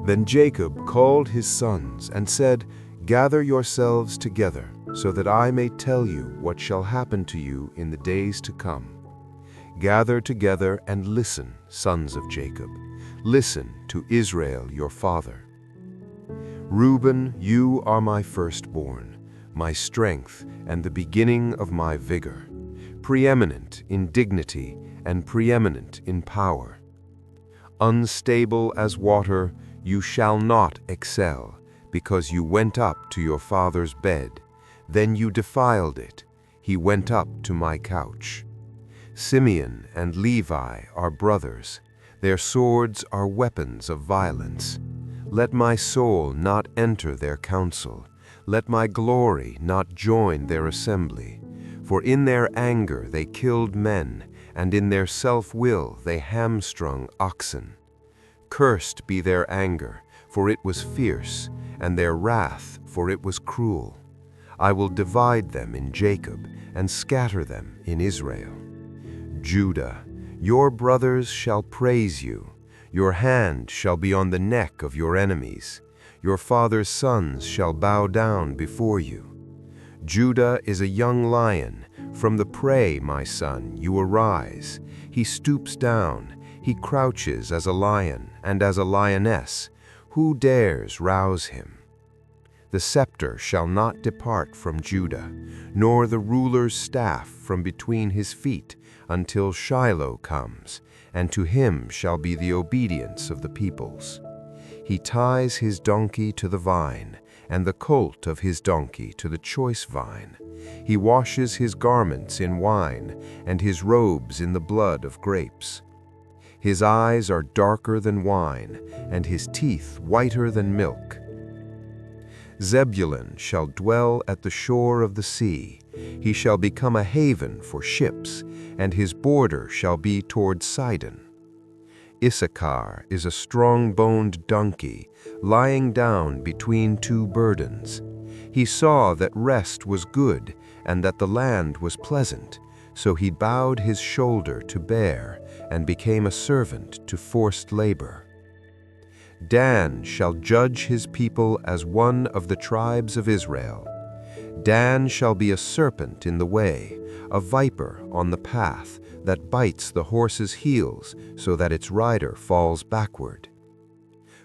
Then Jacob called his sons and said, "Gather yourselves together, so that I may tell you what shall happen to you in the days to come. Gather together and listen, sons of Jacob. Listen to Israel your father. Reuben, you are my firstborn, my strength and the beginning of my vigor, preeminent in dignity and preeminent in power. Unstable as water, you shall not excel, because you went up to your father's bed. Then you defiled it. He went up to my couch. Simeon and Levi are brothers. Their swords are weapons of violence. Let my soul not enter their council. Let my glory not join their assembly. For in their anger they killed men, and in their self-will they hamstrung oxen. Cursed be their anger, for it was fierce, and their wrath, for it was cruel. I will divide them in Jacob, and scatter them in Israel. Judah, your brothers shall praise you. Your hand shall be on the neck of your enemies. Your father's sons shall bow down before you. Judah is a young lion. From the prey, my son, you arise. He stoops down. He crouches as a lion and as a lioness. Who dares rouse him? The scepter shall not depart from Judah, nor the ruler's staff from between his feet, until Shiloh comes, and to him shall be the obedience of the peoples. He ties his donkey to the vine, and the colt of his donkey to the choice vine. He washes his garments in wine, and his robes in the blood of grapes. His eyes are darker than wine, and his teeth whiter than milk. Zebulun shall dwell at the shore of the sea. He shall become a haven for ships, and his border shall be toward Sidon. Issachar is a strong-boned donkey, lying down between two burdens. He saw that rest was good, and that the land was pleasant, so he bowed his shoulder to bear, and became a servant to forced labor. Dan shall judge his people as one of the tribes of Israel. Dan shall be a serpent in the way, a viper on the path, that bites the horse's heels so that its rider falls backward.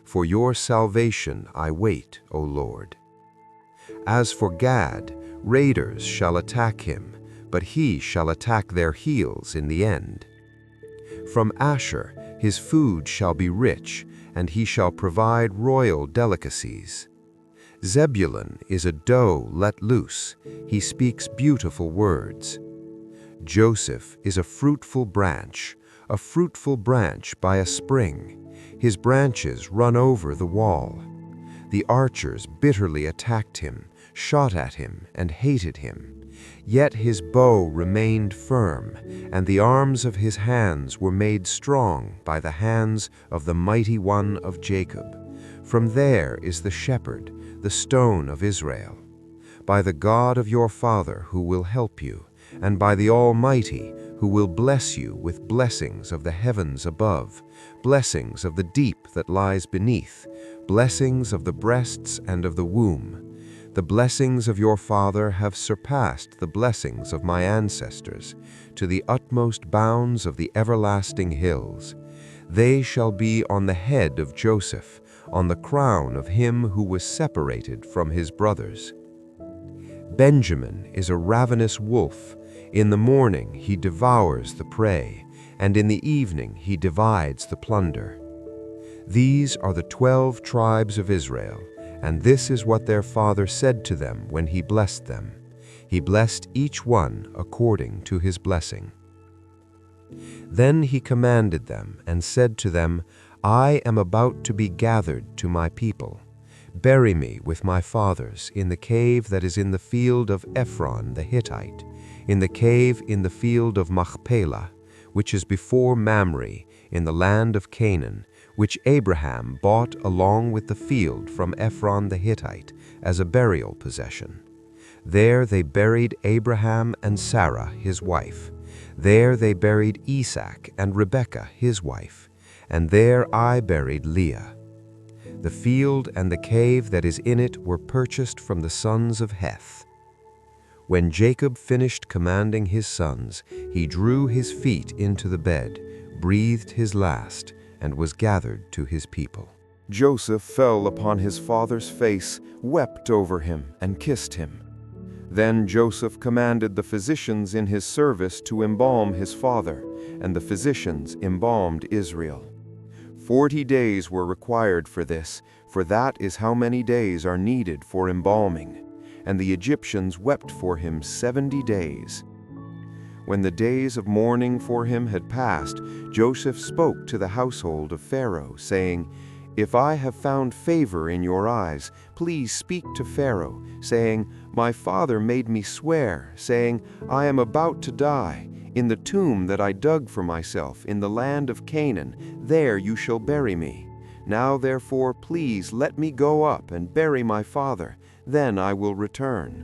For your salvation I wait, O Lord. As for Gad, raiders shall attack him, but he shall attack their heels in the end. From Asher his food shall be rich, and he shall provide royal delicacies. Zebulun is a doe let loose. He speaks beautiful words. Joseph is a fruitful branch by a spring. His branches run over the wall. The archers bitterly attacked him, shot at him, and hated him. Yet his bow remained firm, and the arms of his hands were made strong by the hands of the mighty one of Jacob. From there is the shepherd, the stone of Israel. By the God of your father who will help you, and by the Almighty who will bless you with blessings of the heavens above, blessings of the deep that lies beneath, blessings of the breasts and of the womb. The blessings of your father have surpassed the blessings of my ancestors, to the utmost bounds of the everlasting hills. They shall be on the head of Joseph, on the crown of him who was separated from his brothers. Benjamin is a ravenous wolf. In the morning he devours the prey, and in the evening he divides the plunder. These are the 12 tribes of Israel, and this is what their father said to them when he blessed them. He blessed each one according to his blessing. Then he commanded them and said to them, I am about to be gathered to my people. Bury me with my fathers in the cave that is in the field of Ephron the Hittite, in the cave in the field of Machpelah, which is before Mamre, in the land of Canaan, which Abraham bought along with the field from Ephron the Hittite as a burial possession. There they buried Abraham and Sarah his wife. There they buried Isaac and Rebekah his wife, and there I buried Leah. The field and the cave that is in it were purchased from the sons of Heth. When Jacob finished commanding his sons, he drew his feet into the bed, breathed his last, and was gathered to his people. Joseph fell upon his father's face, wept over him, and kissed him. Then Joseph commanded the physicians in his service to embalm his father, and the physicians embalmed Israel. 40 days were required for this, for that is how many days are needed for embalming. And the Egyptians wept for him 70 days. When the days of mourning for him had passed, Joseph spoke to the household of Pharaoh, saying, "If I have found favor in your eyes, please speak to Pharaoh, saying, 'My father made me swear, saying, I am about to die. In the tomb that I dug for myself in the land of Canaan, there you shall bury me. Now therefore please let me go up and bury my father, then I will return.'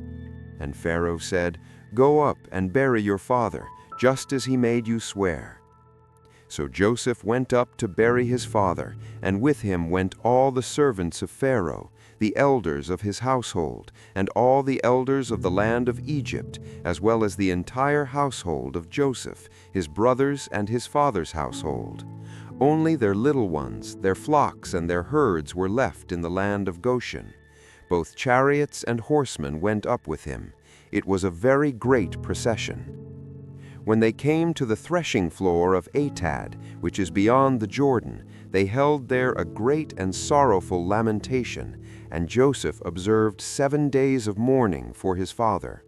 And Pharaoh said, 'Go up and bury your father, just as he made you swear.' So Joseph went up to bury his father, and with him went all the servants of Pharaoh, the elders of his household, and all the elders of the land of Egypt, as well as the entire household of Joseph, his brothers and his father's household. Only their little ones, their flocks and their herds were left in the land of Goshen. Both chariots and horsemen went up with him. It was a very great procession. When they came to the threshing floor of Atad, which is beyond the Jordan, they held there a great and sorrowful lamentation, and Joseph observed 7 days of mourning for his father.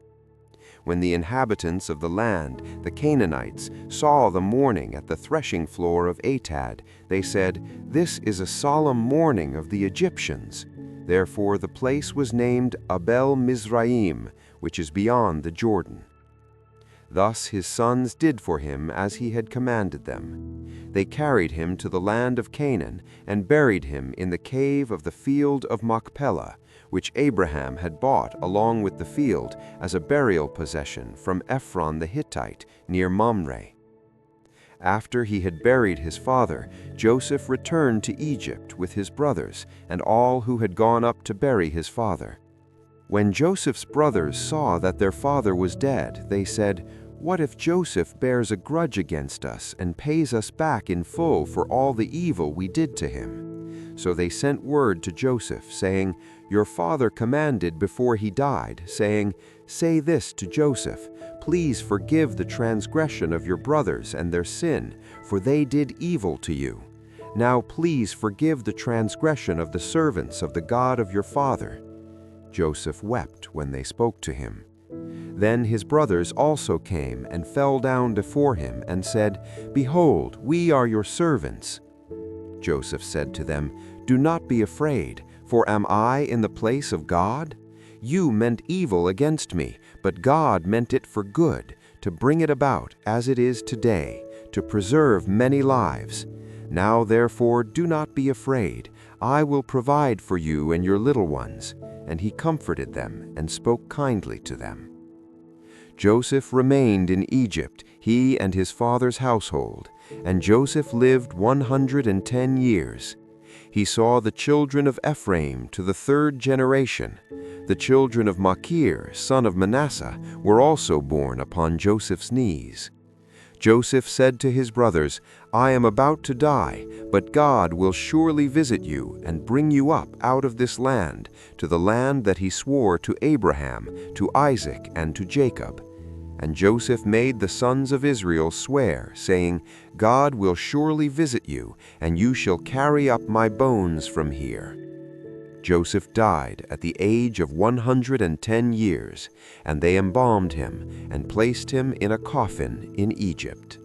When the inhabitants of the land, the Canaanites, saw the mourning at the threshing floor of Atad, they said, "This is a solemn mourning of the Egyptians." Therefore the place was named Abel Mizraim, which is beyond the Jordan. Thus his sons did for him as he had commanded them. They carried him to the land of Canaan and buried him in the cave of the field of Machpelah, which Abraham had bought along with the field as a burial possession from Ephron the Hittite near Mamre. After he had buried his father, Joseph returned to Egypt with his brothers and all who had gone up to bury his father. When Joseph's brothers saw that their father was dead, they said, "What if Joseph bears a grudge against us and pays us back in full for all the evil we did to him?" So they sent word to Joseph, saying, "Your father commanded before he died, saying, 'Say this to Joseph, please forgive the transgression of your brothers and their sin, for they did evil to you. Now please forgive the transgression of the servants of the God of your father.'" Joseph wept when they spoke to him. Then his brothers also came and fell down before him and said, "Behold, we are your servants." Joseph said to them, "Do not be afraid, for am I in the place of God? You meant evil against me, but God meant it for good, to bring it about as it is today, to preserve many lives. Now therefore do not be afraid, I will provide for you and your little ones." And he comforted them and spoke kindly to them. Joseph remained in Egypt, he and his father's household, and Joseph lived 110 years. He saw the children of Ephraim to the 3rd generation. The children of Machir, son of Manasseh, were also born upon Joseph's knees. Joseph said to his brothers, "I am about to die, but God will surely visit you and bring you up out of this land, to the land that he swore to Abraham, to Isaac, and to Jacob." And Joseph made the sons of Israel swear, saying, "God will surely visit you, and you shall carry up my bones from here." Joseph died at the age of 110 years, and they embalmed him and placed him in a coffin in Egypt.